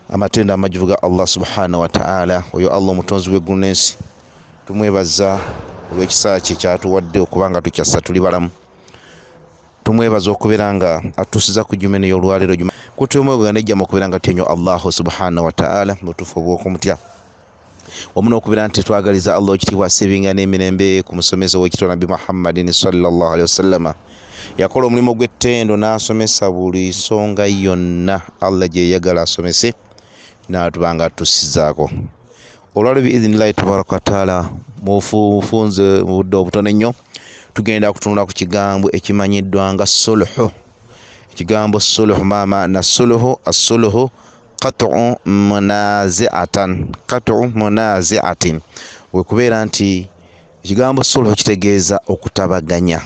amatenda amajjuvu ga Allah subhanahu wa ta'ala. Oyo Allah omutonzi w'eggulu n'ensi tumwebaza olw'ekisa kye kyatuwadde okubanga tukyassa tuli balamu. Tumwebaza okubeera nga atuusiza ku jjuma eno y'olwaleero kutumwebaza nejjamu okubeera nga tenyo Allah subhanahu wa ta'ala mutuufu obw'okumutya wamu n'okubeera nti twagaliza Allah ekitiibwa asibinga n'emirembe ku musomesa w'ekitabo Nabbi Muhammadin sallallahu alaihi wasallam yakola omulimu gw'ettendo n'asomesa buli nsonga yonna Allah gye yagala asomese n'atubanga atusizaako. Olwaleero biidhinillahi tabaraka wa taala mufunze mu budde obutono ennyo tugenda kutunula ku kigambo ekimanyiddwa nga sulhu. Ekigambo sulhu mama na sulhu as-sulhu qat'u munazi'atin wekubeera nti ekigambo sulhu kitegeeza okutabaganya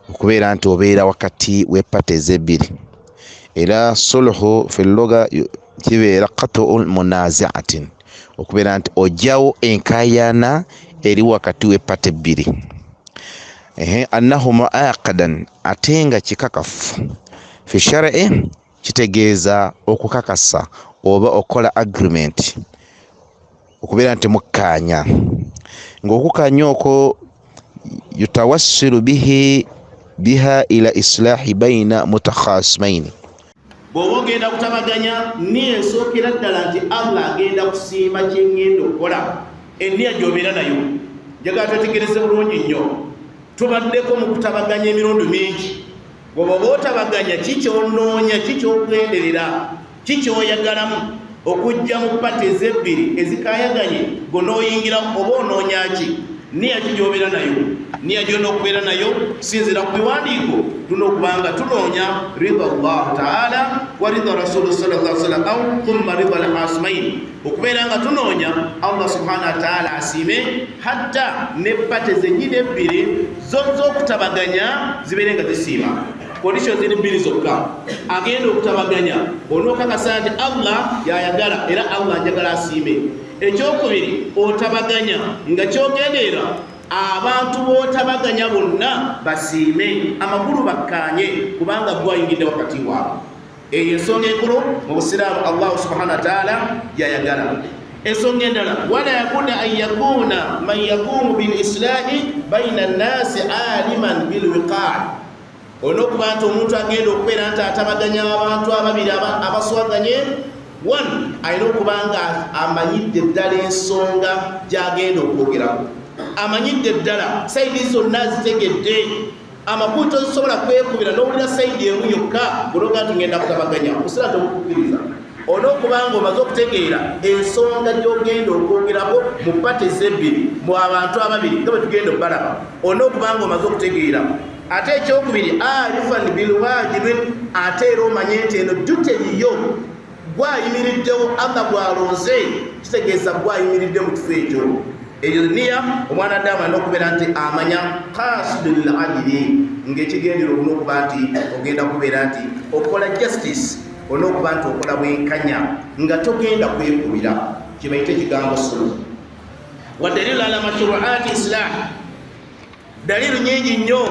okubeera nti obeera wakati w'eppata ezebbiri era sulhu fi lugha kibeera qat'u munazi'atin okubeera nti ojjawo enkayana eri wakati w'eppata ebbiri. Annahu mu'aqadan ate nga kikakafu fi shar'i kitegeeza okukakasa oba okola agreement okubeera nti mukkaanya ng'okukkaanya okwo yutawassilu biha ila islahi baina mutakhasimaini. Bw'oba ogenda kutabaganya niyo esookera ddala nti Allah agenda kusiima kye ngenda okukola enniya gy'obeera nayo. Njagala twetegereze bulungi nnyo, tubaddeko mu kutabaganya emirundi mingi. Bw'oba otabaganya kikyonoonya, kikyogwenderera, kikyoyagalamu okujja mu ppata ezebbiri ezikayaganye gonooyingira oba onoonya ki? Niya gy'obeera nayo. Niya gy'olina okubeera nayo sinzira ku biwandiiko tulina okubanga tunoonya ridha Allah ta'ala wa ridha Rasul sallallahu alaihi wasallam aw thumma ridha al-hasimain, okubeera nga tunoonya Allah subhanahu wa ta'ala asiime hatta n'eppata zennyini ebbiri z'okutabaganya zibeere nga zisiima. Conditions ziri bbiri zokka. Agenda okutabaganya onookakasa nti Allah yayagala era Allah njagala asiime. Ekyokubiri otabaganya nga kyogendeera abantu b'otabaganya bonna basiime, amakulu bakkaanye kubanga gwayingidde wakati waabwe. Eyo ensonga enkulu mu busiraamu Allah subhanahu wa ta'ala yayagala. Ensonga endala wala yakuna an yakuna man yaqumu bil islahi baina nnaasi aliman bil wiqaa. Olwokuba nti omuntu agenda okubeera nti atabaganya abantu ababiri abaswaganye, one alina okuba nga amanyidde ddala ensonga gy'agenda okwogerako, amanyidde ddala sayidi zonna azitegedde, amakulu tozisobola kwekubira n'owulira sayidi emu yokka olwoga nti ngenda kutabaganya osira tomukkiriza. Olwokuba nga omaze okutegeera ensonga gy'ogenda okwogerako mu ppata ezebbiri mu abantu ababiri nga bwe tugenda okubalaba, olina okuba nga omaze okutegeera. Ate ekyokubiri alifan bilwajibin, ate era omanye nti eno duteriyo gwayimiriddewo Allah gwalonze, kitegeeza gwayimiridde mu kifo ekyo. Eyo niya omwana Adamu alina okubeera nti amanya qasidul adili, ng'ekigendera olina okuba nti ogenda kubeera nti okola justice, olina okuba nti okola bwenkanya nga togenda kwekubira. Kibayite ekigambo sulhu. Wa dalilu ala mashru'ati islah, dalilu nyingi nnyo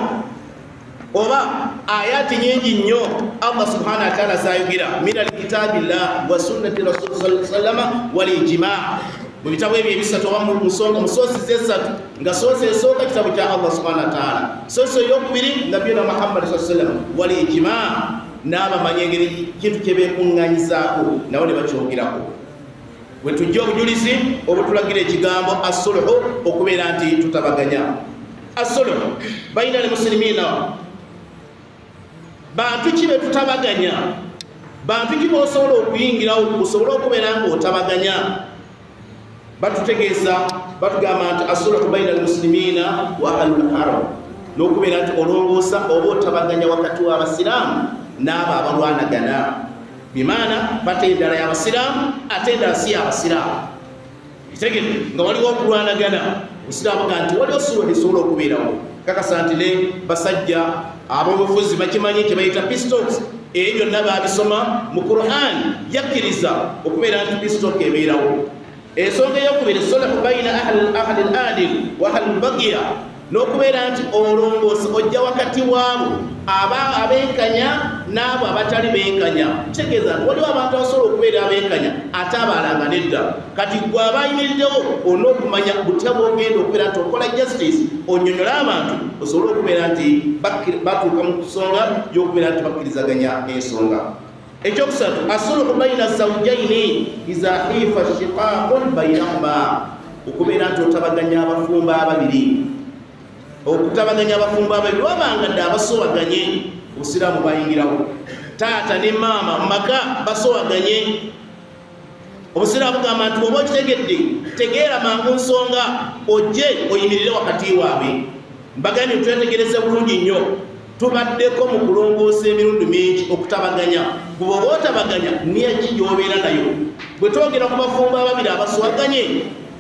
oba ayati nyingi nnyo Allah subhanahu wa ta'ala zayugira min alkitabillah wa sunnati rasul sallallahu alaihi wasallam wal ijma'. Mu bitabo ebyo ebisatu oba mu sosi zesatu nga sosi esooka kitabo kya Allah subhanahu wa ta'ala, sosi eyokubiri nabiyina Muhammad sallallahu alaihi wasallam wal ijma', n'abamanyi engeri kintu kye beekuŋŋaanyizaako nabo ne bakyogirako. Bwe tujja obujulizi obutulagira ekigambo as-sulhu okubeera nti tutabaganya. As-sulhu baina al-muslimina, bantu ki be tutabaganya? Bantu ki b'osobola okuyingirawo osobole okubeera ng'otabaganya? Batutegeeza batugamba nti as-sulhu baina al-muslimina wa ahlul haram, n'okubeera nti olongoosa oba otabaganya wakati w'abasiraamu n'abo abalwanagana, bimaana bate endala y'abasiraamu ate endala si y'abasiraamu. Kitegedde nga waliwo okulwanagana, obusiraamu ga nti waliwo sulhu esobola okubeerawo. Kakasa nti ne basajja ab'obufuzi bakimanyi kye bayita pistols, ebyo byonna baabisoma mu Qur'an, yakkiriza okubeera nti pistol ebeerawo. Ensonga eyokubiri sulhu baina ahli al-adil wa ahli al-baghiya, n'okubeera nti olongoosa ojja wakati waabo abenkanya n'abo abatali benkanya. Kitegeeza nti waliwo abantu abasobola okubeera abenkanya ate abalanga nedda. Kati gwe abayimiriddewo olina okumanya butya bw'ogenda okubeera nti okola justice onnyonnyola abantu osobole okubeera nti batuuka mu nsonga y'okubeera nti bakkirizaganya ensonga. Ekyokusatu, asuluhu baina zawjaini iza khifa shiqaqun bainahuma, okubeera nti otabaganya abafumba ababiri. Okutabaganya abafumba ababiri wabanga dde abasowaganye obusiraamu bayingirawo. Taata ne maama mu maka basowaganye. Obusiraamu bugamba nti oba okitegedde tegeera mangu nsonga ojje oyimirire wakati waabwe. Mbagambye twetegereze bulungi nnyo. Tubaddeko mu kulongoosa emirundi mingi okutabaganya. Bwe oba otabaganya niyo ki gy'obeera nayo. Bwe twogera ku bafumba ababiri abaswaganye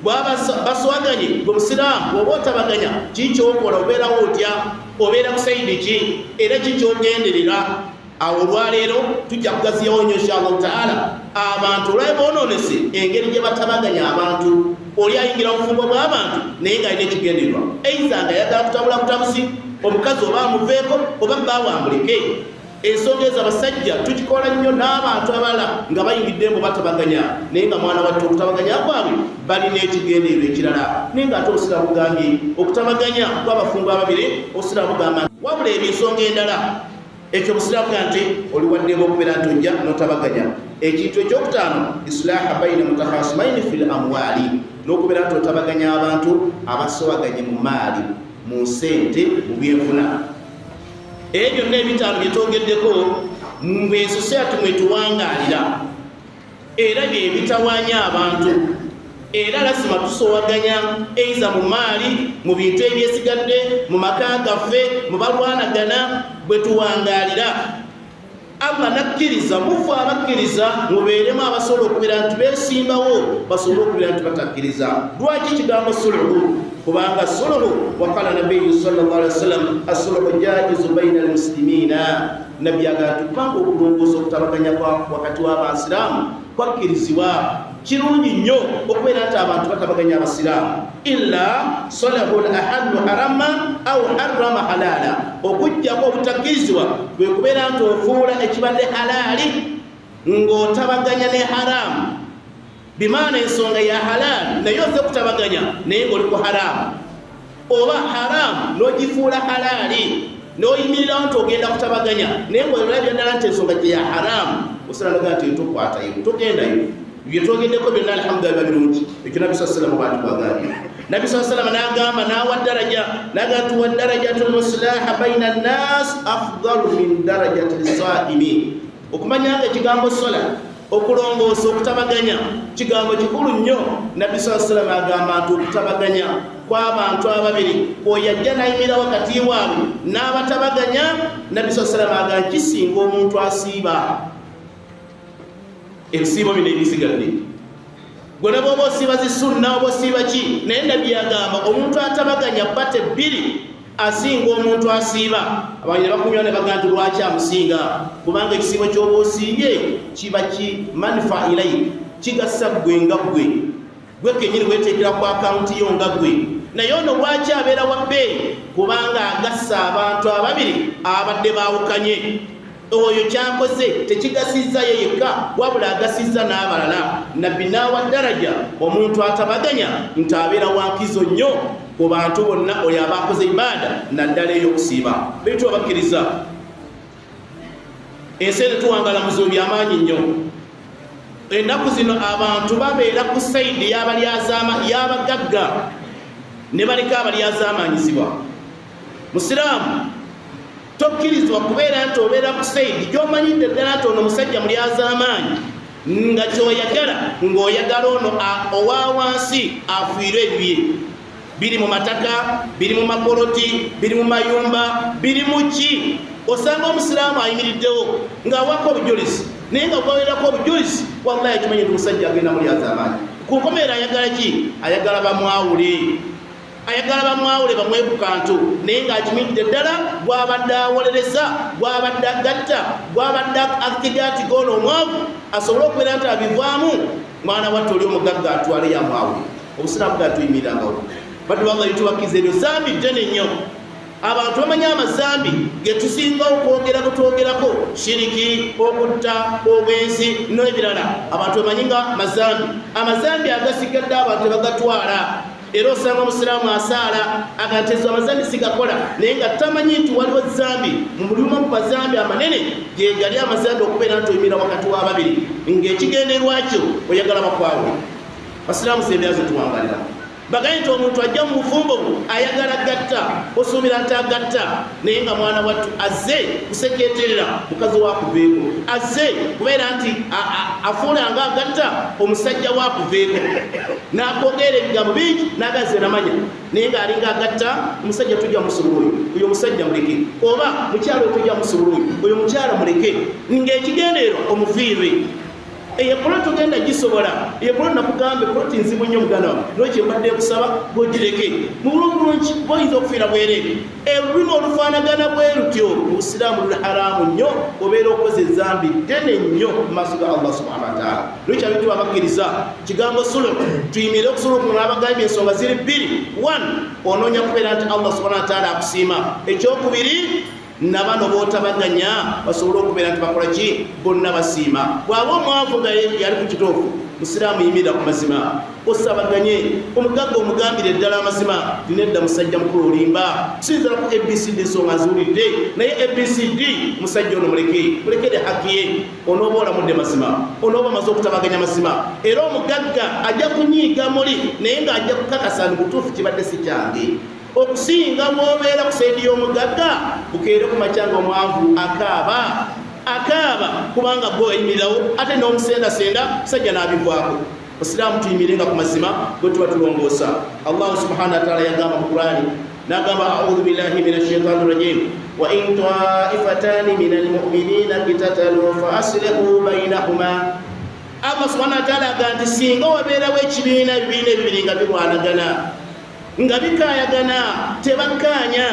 baswaganye gwe musiraamu bw'oba otabaganya kiki kyokola, obeerawo otya, obeera ku sayidi ki era ki kyogenderera. Awo olwaleero tujja kugaziyawo nnyo inshallah taala abantu olwaye bonoonese engeri gye batabaganya abantu. Oli ayingira obufumbo bw'abantu naye ng'alina ekigendererwa, eiza nga ayagala kutabula butabuzi omukazi oba amuveeko oba baawambuleke. Ensonga ezo abasajja tukikola nnyo n'abantu abalala nga bayingidde mbu batabaganya, naye nga mwana wattu okutabaganya kwabwe balina ekigendererwa ekirala. Naye ng'ate obusiraamu bugambye okutabaganya kw'abafumbo ababiri, obusiraamu bugamba wabula ebyo ensonga endala. Ekyo obusiraamu bugamba nti oli waddemu okubeera nti ojja n'otabaganya. Ekintu ekyokutaano, islaaha baina mutakhasimaini fil amwaali, n'okubeera nti otabaganya abantu abasowaganye mu maali, mu ssente, mu byenfuna. Ebyo byonna ebitaano bye twogeddeko mbeesoseatu mwe tuwangaalira era bye bitawaanya abantu. Era lasima tusowaganya eiza mu maali, mu bintu ebyesigadde, mu maka gaffe, mu balwanagana bwe tuwangaalira. Allah nakkiriza mufu abakkiriza mubeeremu abasobola okubeera nti beesimbawo, basobole okubeera nti batakkiriza. Lwaki kigambo suluhu? Kubanga suluhu waqala nabiyyu sallallahu alaihi wasallam as-suluhu jaizu baina al-muslimina. Nabbi agamba kubanga okulongoosa okutabaganya wakati w'abasiraamu kwakkirizibwa. Kirungi nnyo okubeera nti abantu batabaganya abasiraamu. Illa salahu al-ahallu harama aw harrama halala, okujjako obutakkirizibwa kwe kubeera nti ofuula ekibadde halaali ng'otabaganya ne haramu. Bimaana ensonga ya halaali naye oze kutabaganya naye ng'oli ku haramu, oba haramu n'ogifuula halaali n'oyimirirawo nti ogenda kutabaganya naye ng'olabya ddala nti ensonga gye ya haramu, osalaga nti tokwatayo togendayo. Byetwogeddeko byonna alhamdulillah birungi. Ekyo Nabi sallallahu alaihi wasallam bw'ati bw'agambye. Nabi sallallahu alaihi wasallam n'agamba n'awa daraja, n'agamba wa darajatul islaaha baina an-naas afdalu min darajati as-saa'imi. Okumanya nga ekigambo sola, okulongoosa, okutabaganya kigambo kikulu nnyo. Nabi sallallahu alaihi wasallam agamba nti okutabaganya kw'abantu ababiri oyo ajja n'ayimirira wakati waabwe n'abatabaganya, Nabi sallallahu alaihi wasallam agamba kisinga omuntu asiiba ebisiibo bino ebisigadde. Gwe ne bw'oba osiiba zisunna oba osiiba ki, naye Nabbi agamba omuntu atabaganya bbate bbiri asinga omuntu asiiba. Abantu ne bakunywa ne bagamba nti lwaki amusinga? Kubanga ekisiibo ky'oba osiibye kiba ki manfa ilayi, kigassa ggwe nga gwe kennyini weeteekera ku akawunti yo nga gwe. Naye ono lwaki abeera wa bbeeyi? Kubanga agassa abantu ababiri abadde baawukanye. Oyo kyakoze tekigasizza ye yekka wabula agasizza n'abalala. Nabbi n'awa daraja omuntu atabaganya nti abeera wankizo nnyo ku bantu bonna oyo aba akoze ibaada naddala ey'okusiiba. Baitu abakkiriza, ensi eno tuwangala muzibu by'amaanyi nnyo. Ennaku zino abantu babeera ku sayidi y'abagagga ne baleka abalyazaamaanyizibwa. Musiraamu tokkirizibwa kubeera nti obeera ku sayidi gy'omanyidde ddala nti ono musajja mulyazaamaanyi nga kyoyagala ng'oyagala ono owa wansi afiirwe ebibye. Biri mu mataka, biri mu makoloti, biri mu mayumba, biri mu ki. Osanga omusiraamu ayimiriddewo ng'awako obujulizi, naye nga gwawerako obujulizi wallahi kimanyi nti omusajja agenda mulyazaamaanyi. Ku nkomerera ayagala ki? Ayagala bamwawule. Ayagala bamwawule bamwe ku kantu, naye ng'akimidde ddala gw'abadde awolereza, gw'abadde agatta, gw'abadde akigaati g'ono omwavu asobole okubeera nti abivaamu. Mwana wattu oli omugagga atwale yamwawule. Obusiraamu bwatuyimirangawo. Baddu Allah yitubakkiriza ebyo zambi ddene nnyo. abantu bamanya amazambi getusinga okwogerako shiriki, okutta, obwenzi n'ebirala. Abantu bamanyi nga amazambi agasigadde abantu bagatwala. Era osanga omusiraamu asaala agatezo amazambi sigakola naye nga tamanyi nti waliwo zambi mu mulimu ku bazambi amanene gye gali amazambi okubeera nti oyimira wakati wa babiri ng'ekigendererwa kyo oyagala bakwawe. Basiraamu sembeera tuwangalira bagaye nti omuntu ajja mu bufumbo ayagala gatta osuubira nti agatta naye nga mwana wattu azze kusekeeterera mukazi wakuveeko, azze kubeera nti afuula nga agatta omusajja wakuveeko n'akwogera ebigambo bingi n'agazze namanya naye ng'alinga agatta omusajja tujja musobolo oyo omusajja muleke, oba mukyalo tujja musobolo oyo mukyala muleke, ng'ekigendeerwa omufiirwe. Eyo poloti ogenda gisobola, eyo poloti nakugambe poloti nzibu nnyo muganda wange nokye mbadde kusaba gogireke mu bulungi boyinza okufiira bwereere. Olulimi olufaanagana bwe lutyo obusiraamu luli haraamu nnyo, obeera okoze ezambi ddene nnyo mu maaso ga Allah subhanahu wa ta'ala. Lwekyo abintu abakkiriza kigambo suluhu tuyimire okusobola okumala abagambye ensonga ziri bbiri. 1 onoonya kubeera nti Allah subhanahu wa ta'ala akusiima. Ekyokubiri nabano bootabaganya basobole okubeera nti bakola ki bonna basiima. Bw'aba omwavu nga yali ku kitoofu musiraamu yimirira ku mazima osabaganye omugagga omugambire ddala amazima tinedda musajja mukulu olimba sinzira ku ABCD ensonga nziwulidde naye ABCD musajja ono mulekere haki ye onooba olamudde mazima onooba maze okutabaganya mazima era omugagga ajja kunyiiga muli naye ng'ajja kukakasa ni butuufu kibadde si kyange okusinga bw'obeera ku saidi y'omugagga bukeere ku makyanga omwavu akaaba kubanga gwe oyimirirawo ate n'omusendasenda sajja n'abivwako. Basiraamu tuyimirenga ku mazima bwe tuba tulongoosa. Allahu subhanahu wa ta'ala yagamba mu Qur'ani n'agamba a'udhu billahi minash shaitani rajim wa in ta'ifatani minal mu'minina qitatalu fa aslihu bainahuma. Allah subhanahu wa ta'ala agamba singa wabeerawo ekibiina bibiri nga birwanagana nga bikayagana tebakkaanya,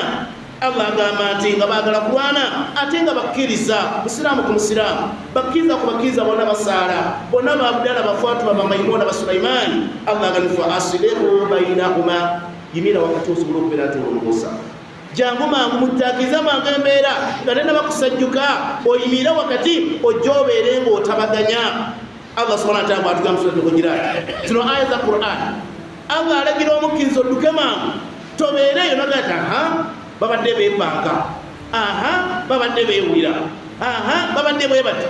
Allah agamba nti nga baagala kulwana ate nga bakkiriza musiraamu ku musiraamu bakkiriza ku bakkiriza bonna basaala bonna ba Abdala ba Fatima ba Maimuna ba Sulaimaani. Allah agamba fa aslihu bainahuma, yimira wakati osobola okubeera nti olongoosa jangu mangu muttaakiriza mangu embeera nga tena bakusajjuka oyimira wakati ojja obeere ng'otabaganya. Allah subhanahu wa ta'ala bw'atugamba mu Suratul Hujurat zino aya za Qur'an Allah alagira omukkiriza odduke mangu tobeereyo nagata babadde beepanka babadde beewulira babadde bwebati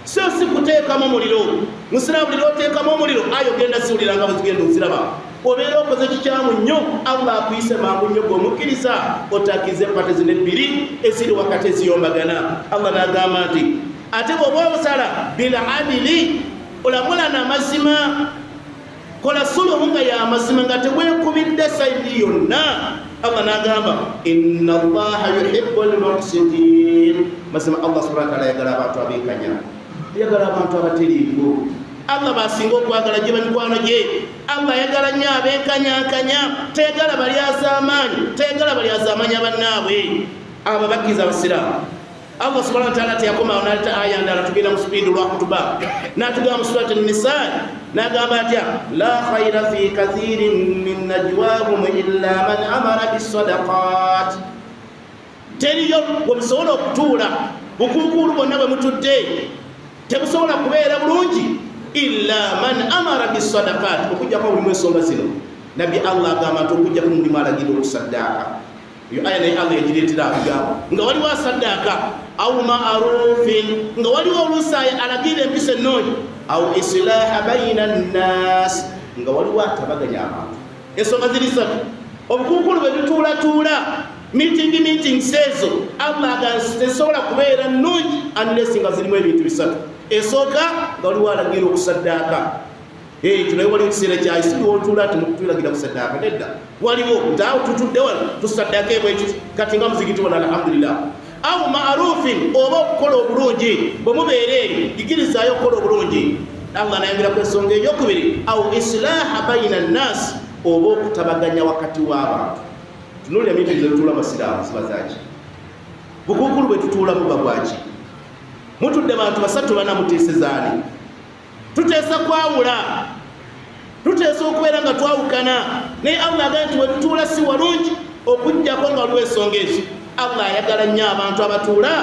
so si kuteekamu muliro musiraamu liro oteekamu omuliro ayo genda ziwulira nga bwezigenda oziraba obeera okoze kikyamu nnyo Allah akuyise mangu nnyo gweomukkiriza otakize empate zino ebbiri eziri wakati eziyombagana. Allah n'agamba nti ate bw'oba obusala biladili olamula n'amazima kola suluhu nga ya mazima nga teweekubidde saidi yonna. Allah n'agamba inna Allaha yuhibbul muqsitin, mazima Allah subhanahu wa ta'ala yagala abantu abeekanya, yagala abantu abateriivu. Allah basinga okwagala gye bamikwano gye. Allah yagala nnyo abeekanyakanya, teyagala bali az'amaanyi, teyagala bali az'amaanyi bannaabwe. Abo bakkiriza abasiraamu Allah subhanahu wa ta'ala teyakomawo n'aleta aya ndala tugenda mu supiidi lwa kutuba n'atugamba mu surati Nisaa n'agamba atya la khayra fi kathirin min najwaahum illa man amara bisadaqat. Teriyo bwemusobola okutuula bukuukulu bwonna bwe mutudde tebusobola kubeera bulungi illa man amara bisadaqat, okujjako mulimu ensonga zino nabbi Allah agamba nti okujjako mulimu alagira okusaddaaka. Iyo aya naye Allah yagireetera abigambo nga waliwo asaddaaka aw ma'rufin, nga waliwo oluusi alagira empisa ennungi aw islaha baina nnaas, nga waliwo atabaganya abantu. Ensonga ziri ssatu. Obukuukulu bwe tutuulatuula meetings ezo Allah tezisobola kubeera nnungi unless nga zirimu ebintu bisatu. Esooka nga waliwo alagira okusaddaaka. Tunaye waliwo ekiseera kyayi siriwo otuula ati mukutulagira kusaddaaka nedda, waliwo ntaawo tutudde wano tusaddaaka ebwekiti kati nga muzigiti wano alhamdulillah. Aw ma'rufin, oba okukola obulungi bwe mubeera eri yigirizaayo okukola obulungi. Allah nayangira ku ensonga ey'okubiri aw islaha baina nnaas, oba okutabaganya wakati w'abantu. Tunuulira meetings ezituula abasiraamu ziba zaaki? Bukuukulu bwe tutuulamu buba bwaki? Mutudde bantu basatu bana muteesezaani, tuteesa kwawula, tuteesa okubeera nga twawukana naye Allah agamba nti we tutuula si walungi okujjako nga waliwo ensonga ezo. Allah ayagala nnyo abantu abatuula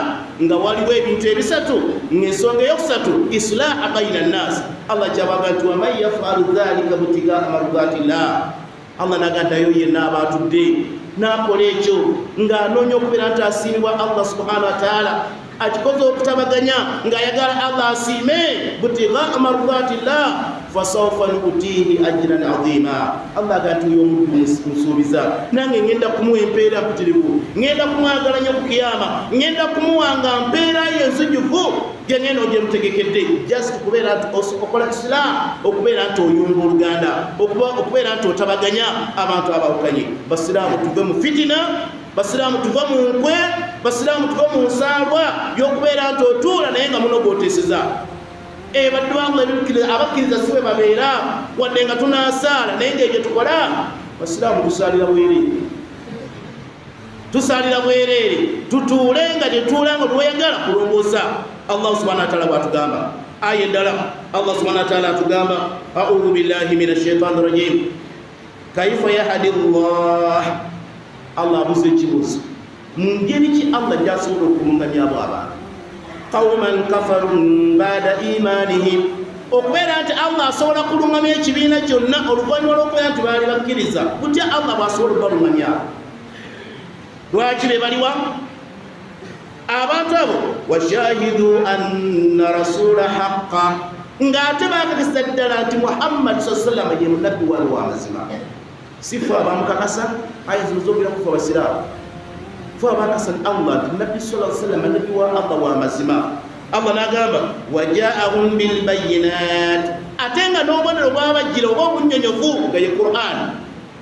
nga waliwo ebintu ebisatu, ng'ensonga eyokusatu islaaha bayina nnaasi. Allah kyabaga nti waman yafalu dhalika butigaa mardatillah. Allah nagandayo yenna aba atudde n'akola ekyo ng'anoonya okubeera nti asiimibwa Allah subhanahu wa ta'ala, akikoze okutabaganya ng'ayagala Allah asiime butigaa mardatillah fasawfa nutihi ajran azima. Allah agati uyo omuntu musuubiza nange ngenda kumuwa empeera mpitirivu, ngenda kumwagala nnyo ku kiyama, ngenda kumuwanga mpeera yenzijuvu gyengenda ogyemutegekedde just okubeera nti okola islam, okubeera nti oyunga oluganda, okubeera nti otabaganya abantu abawukanye. Basiraamu tuve mu fitina, basiraamu tuve mu nkwe, basiraamu tuve mu nsalwa y'okubeera nti otuula naye nga muno gw'oteeseza. Baddu Allah abakkiriza siwe babeera wadde nga tunaasaala naye ng'ebyo tukola. Basiraamu tusaalira bwereere, tusaalira bwereere, tutuule nga gyetuula nga tweyagala kulongoosa. Allah subhanahu wa ta'ala bw'atugamba aya endala, Allah subhanahu wa ta'ala atugamba a'udhu billahi minash shaitani rajim kaifa yahdi Allah. Allah abuze ekibuuzo, mu ngeri ki Allah gy'asobola okulungamya abo abantu qawman kafaru ba'da imanihim, okubeera nti Allah asobola kulungamya ekibiina kyonna oluvannyuma lw'okubeera nti baali bakkiriza. Kutya Allah bw'asobola okubalungamya? Lwaki be baliwa abantu abo? washahidu anna rasula haqqa, ng'ate baakakasa ddala nti Muhammad sallallahu alaihi wasallam ye munabbi waali w'amazima. Sifa abamukakasa aya zino zogera kufa basiraamu abakasa Allah nabbi sallallahu alaihi wasallam nabbi wa Allah wa mazima. Allah nagamba wajaahum bil bayyinat, atenga n'obubonero bwabajjira oba obunyonyovu nga ye Qur'an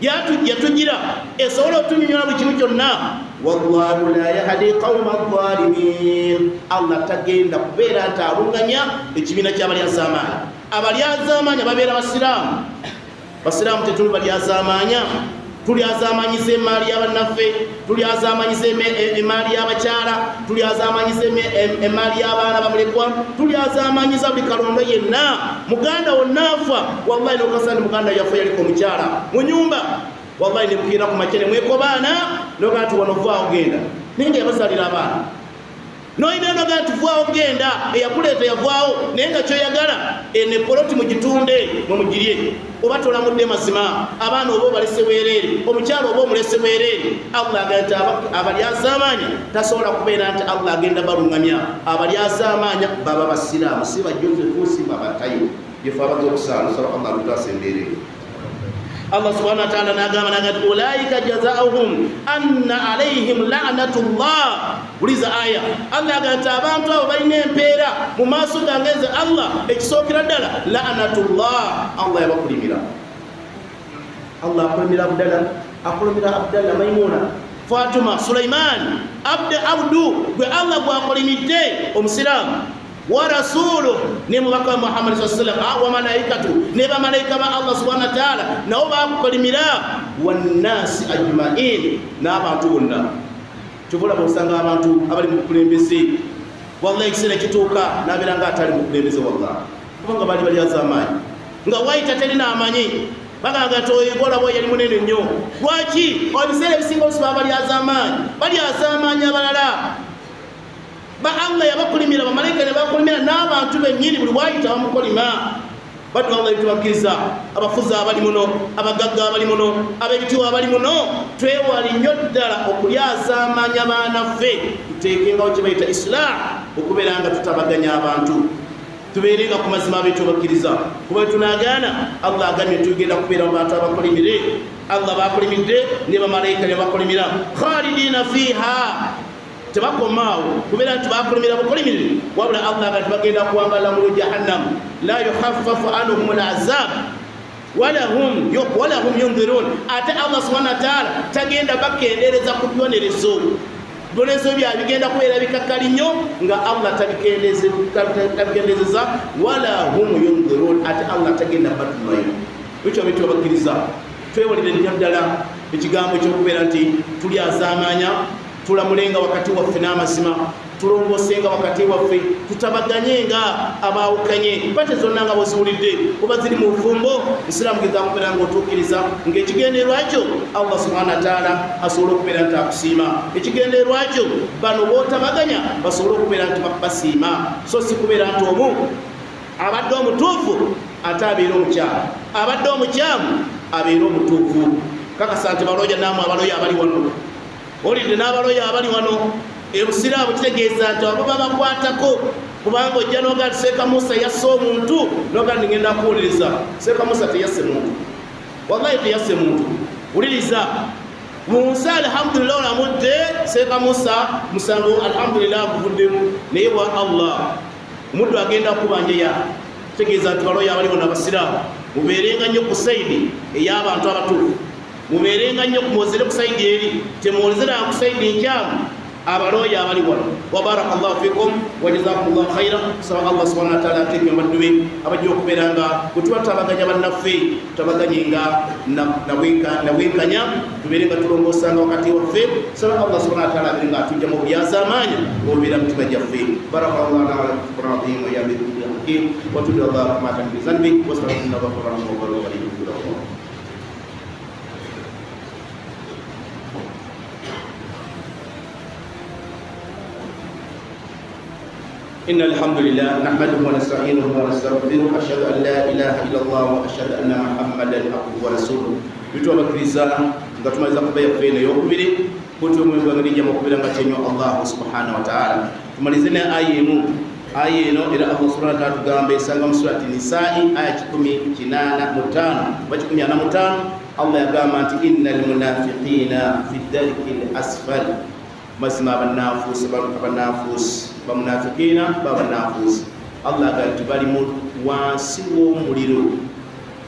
yatugira esobola otunyonyola buli kimu kyonna. wallahu la yahdi qawma adh-dhalimin, Allah tagenda kubeera nti alunganya ekibiina ky'abalyazaamaanya. Abalyazaamaanya babeera basiraamu. Basiraamu tetuli balyazaamaanya, tulyazaamanyiza emaali y'abannaffe, tulyazaamanyiza emaali y'abakyala, tulyazaamanyiza emaali y'abaana bamulekwa, tulyazaamanyiza buli kalondo yenna. Muganda wonna afa, wallahi n'okasa nti muganda yaffe yaliko omukyala mu nyumba, wallahi ne bukiira ku makya ne mweko baana noga nti wano vaawo genda, naye nga yabazaalira abaana noyina noga nti vaawo genda, eyakuleeta yavaawo naye nga kyoyagala ene poloti mugitunde mumugirye, oba tolamudde mazima, abaana oba obalese bwereere, omukyalo oba omulese bwereere. Allah agenda abalyazaamaanya tasobola kubeera nti Allah agenda balungamya. Abalyazaamaanya baba basiraamu, si bajozefu, si babatayo, yefe abaza okusaala. Nsaba Allah lutasembeere. Allah subhanahu wa ta'ala nagamba nagati ulaika jazaohum anna alaihim la'natullah. Uliza aya, Allah agati abantu abo balina empeera mu maaso gange Allah, ekisookera ddala la'natullah. Allah yabakulimira, Allah akolimira Abdallah, Maimuna, Fatuma, Sulaiman, Abdu gwe Allah gwakolimidde omusiraamu, wa rasuluhu ne mubaka Muhammad sallallahu alaihi wasallam, wa malaikatu ne bamalayika ba Allah subhanahu wa ta'ala nabo bakukolimira, wannasi ajma'in n'abantu bonna. Kyobula bw'osanga abantu abali mu bukulembeze, wallahi ekiseera kituuka n'abeera nga atali mu bukulembeze, wallahi kubanga bali balyazaamaanyi nga wayita terina amanyi, bagamba nti oyigola bwe yali munene nnyo. Lwaki? Ebiseera ebisinga olusi balyazaamaanyi abalala ba Allah yabakulimira, bamalayika ne bakulimira, n'abantu bennyini buli wayita bamukolima. Baddu Allah tubakkiriza, abafuzi abali muno, abagagga abali muno, ab'ebitiibwa abali muno, twewale nnyo ddala okulyazaamaanya baanaffe. Tuteekengawo kye bayita islah, okubeera nga tutabaganya abantu, tubeerenga ku mazima abetubakkiriza. Kuba tunaagaana, Allah agambye tugenda kubeera mu bantu abakolimire. Allah bakolimidde ne bamalayika ne bakolimira, khalidina fiha, tebakomaawo kubeera nti bakolimira bukolimire, wabula Allah agati bagenda kuwangala mu jahannam, la yukhaffafu anhum al'azab walahum yunzirun. Ate Allah subhanahu wa ta'ala tagenda bakendereza ku byonerezo bya bigenda kubeera bikakkali nnyo nga Allah tabikendezeza, walahum yunzirun, ate Allah tagenda batumayo. Ekyo bitu bakkiriza twewalire nnyo ddala ekigambo ekyokubeera nti tulyazaamaanya, tulamulenga wakati waffe n'amazima, tulongosenga wakati waffe, tutabaganyenga abaawukanye mpate zonna nga bweziwulidde kuba ziri mu bufumbo. Isiraamu gezaako okubeera ng'otuukiriza ng'ekigendererwa kyo Allah subhanahu wa ta'ala asobole okubeera nti akusiima. Ekigendererwa kyo bano b'otabaganya basobole okubeera nti basiima, so si kubeera nti omu abadde omutuufu ate abeera omukyamu, abadde omukyamu abeera omutuufu. Kakasa nti baloya naamwe abaloya abali wano, olidde n'abaloya abali wano, ebusiraamu kitegeeza nti abo babakwatako, kubanga ojja noga nti Seeka Musa yasse omuntu noga nti ngenda kuwuliriza. Seeka Musa teyasse muntu, wallahi teyasse muntu. Wuliriza, Musa alhamdulillah olamudde, Seeka Musa musango alhamdulillah guvuddemu, naye wa Allah omuddu agenda kubanja kitegeeza nti baloya abali wano abasiraamu mubeerenga nnyo ku saidi ey'abantu abatuufu, mubeerenga nnyo kumwozere ku saidi eri, temwozera ku saidi nkyamu abaloya abali wano. Wa barakallahu fikum wa jazakumullahu khaira. Saba Allah subhanahu wa ta'ala ateeke baddu be abajja okubeera nga bwe tuba tutabaganya bannaffe tutabaganyenga na bwenkanya, tubeere nga tulongoosanga wakati waffe. Saba Allah subhanahu wa ta'ala abeere nga atujja mu byaza amaanyi ng'obeera mu mitima gyaffe. Barakallahu lana wa lakum fil azim wa ya bil hakim wa tudu Allah kama ta'lamu bi zanbi wa sallallahu alaihi wa sallam. إن الحمد لله نحمده ونستعينه ونستغفره أشهد أن لا إله إلا الله وأشهد أن محمدا عبده ورسوله. Bitubakiriza nga tumaliza kuba yaffe ey'okubiri kutu omwezi ng'elijja mu kubeera nga kyenyo Allah subhanahu wa ta'ala. Tumalize ne aya eno era Allah subhanahu wa ta'ala tugamba esanga mu surati Nisa'i aya 185 wa 145 Allah yagamba nti innal munafiqina fi ddarkil asfali. Mazima abanafuusi bamunafikiina babanafuusi Allah agati bali wansi w'omuliro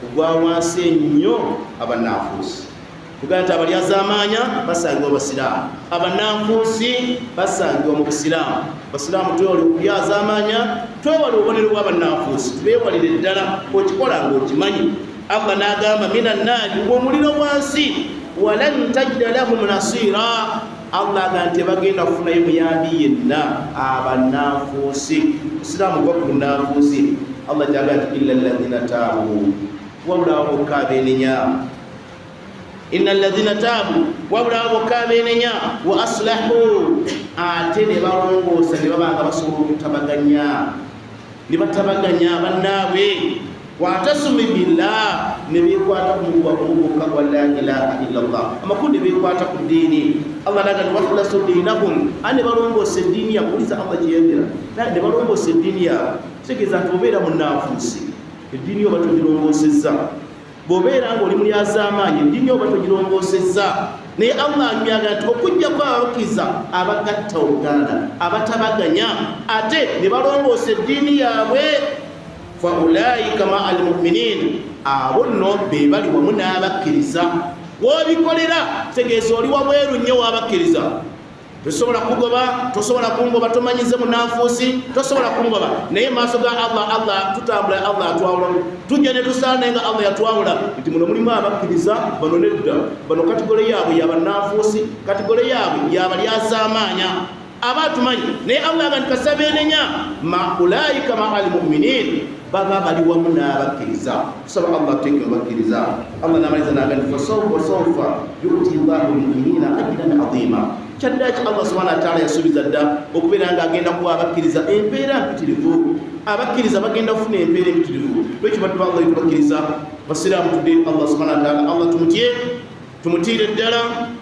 ogwa wansi ennyo abanafuusi. Tugamba nti abalyazaamaanya basangibwa basiraamu, abanafuusi basangibwa mu busiraamu. Basiraamu twewale okulyazaamaanya, twewale obubonero bw'abanafuusi, tubeewalire ddala okikola ng'okimanyi. Allah n'agamba minannaari omuliro wansi walan tajida lahum nasira. Allah agante bagenda kufunayo muyambi yenna abanafuusi. Isiraamu gwa ku nafuusi. Allah jagati illa alladhina taabu wabula bokka abeenenya. Inna alladhina taabu wabula bokka abeenenya wa aslahu ate ne balongoosa ne babanga basobola okutabaganya ne batabaganya bannaabwe. Watasumi billah ne beekwata ku mugwa gwa la ilaha illallah, amakulu ne beekwata ku ddiini. Allah naga wakhlasu diinahum ane balongoosa eddiini yakuliza Allah gyeyendera ne balongoosa eddiini yaabwe. Kitegeeza nti obeera munafuusi eddiini oba togirongosezza, bw'obeera ng'oli mulyazaamaanyi eddiini oba togirongosezza. Naye Allah anyaga nti okujjako abakkiriza abagatta oluganda abatabaganya ate ne balongoosa eddiini yaabwe faulaika ma almuminin, abo nno be bali wamu n'abakkiriza. W'obikolera tegeeza oli wabweru nnyo w'abakkiriza. Tosobola kugoba, tosobola kungoba, tomanyize munafuusi, tosobola kungoba. Naye maaso ga Allah tutambula, Allah atwawula. Tujja ne tusaana nga Allah yatwawula nti muno mulimu abakkiriza, bano nedda, bano kategole yaabwe y'abanafuusi, kategole yaabwe y'abalyazaamaanya abatumanyi. Naye Allah nga ntikasabeenenya ma ulaika ma almuminin, baba bali wamu n'abakkiriza. Tusaba Allah tuteeke bakkiriza. Allah n'amaliza n'agamba nti fasawfa yu'ti Allahu al-mu'minina ajran 'azima. Kyaddaki Allah subhanahu wa ta'ala yasuubiza dda okubeera ng'agenda kuwa abakkiriza empeera mpitirivu. Abakkiriza bagenda kufuna empeera empitirivu. Lwekyo batuba Allah tubakkiriza basiraamu tudde Allah subhanahu wa ta'ala. Allah tumutiire ddala.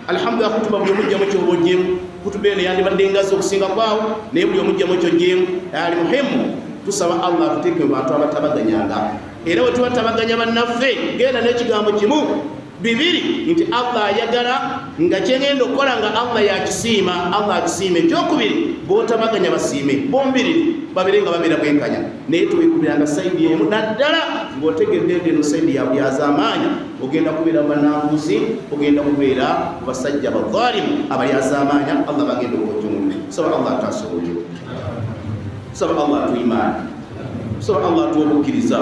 Alhamdulillah kutuba buli omujjamu ky'oba ogyemu, kutuba eno yandibadde ngazi okusinga kwawo, naye buli omujjamu ky'ogyemu ali muhimu. Tusaba Allah tuteeke mu bantu abatabaganyanga, era bwe tubatabaganya bannaffe genda n'ekigambo kimu bibiri nti Allah ayagala nga kyengenda okukola nga Allah yakisiima, Allah akisiime. Ekyokubiri b'otabaganya basiime, bombiriri babeere nga babeera bwenkanya. Naye tuwekubiranga sayidi emu naddala ng'otegedde eno sayidi yaabwe yazaamaanya, ogenda kubeera banafuusi, ogenda kubeera ku basajja bazalimu abalyazaamaanya. Allah bagenda okwokyomuli. Saba Allah atasobole, saba Allah atuyimaani, saba Allah atuwa obukkiriza,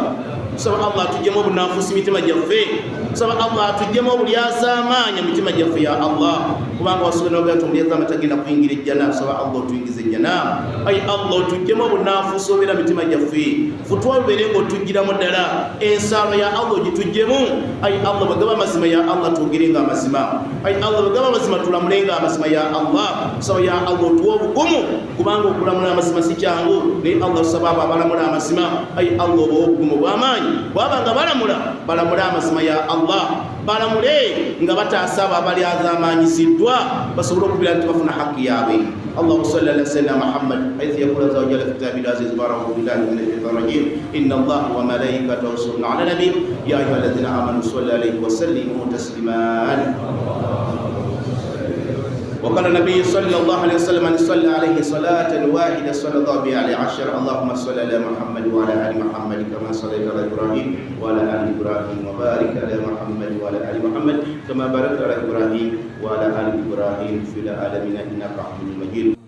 saba Allah tujjemu obunafusi mitima gyaffe saba Allah tujjemu obulyazamaanya mitima gyaffe ya Allah kubanga wasubira n'ogamba omulyazama tagenda kuyingira ejjana saba Allah otuyingiza ejjana ayi Allah otujjemu obunafusi obeera mitima gyaffe futwalubeere ng'otujjiramu ddala ensaalo ya Allah ogitujjemu ayi Allah bagaba amazima ya Allah twogerenga amazima ayi Allah bagaba amazima tulamulenga amazima ya Allah saba ya Allah otuwa obugumu kubanga okulamula amazima si kyangu naye Allah saba abo abalamula amazima ayi Allah oba obugumu bw'amaanyi bwabanga balamula amazima ya Allah balamule nga bataasaba abali azamanyisiddwa basobole okubira nti bafuna haqqi yaabwe اللهم صل على سيدنا محمد حيث يقول عز وجل في كتابه العزيز بارك بالله من الشيطان الرجيم ان الله وملائكته يصلون على النبي يا ايها الذين امنوا صلوا عليه وسلموا تسليما وقال النبي صلى الله عليه وسلم من صلى عليه صلاة واحدة صلى الله بها عليه 10 اللهم صل على محمد وعلى آل محمد كما صليت على إبراهيم وعلى آل إبراهيم وبارك على محمد وعلى آل محمد كما باركت على إبراهيم وعلى آل إبراهيم في العالمين إنك حميد مجيد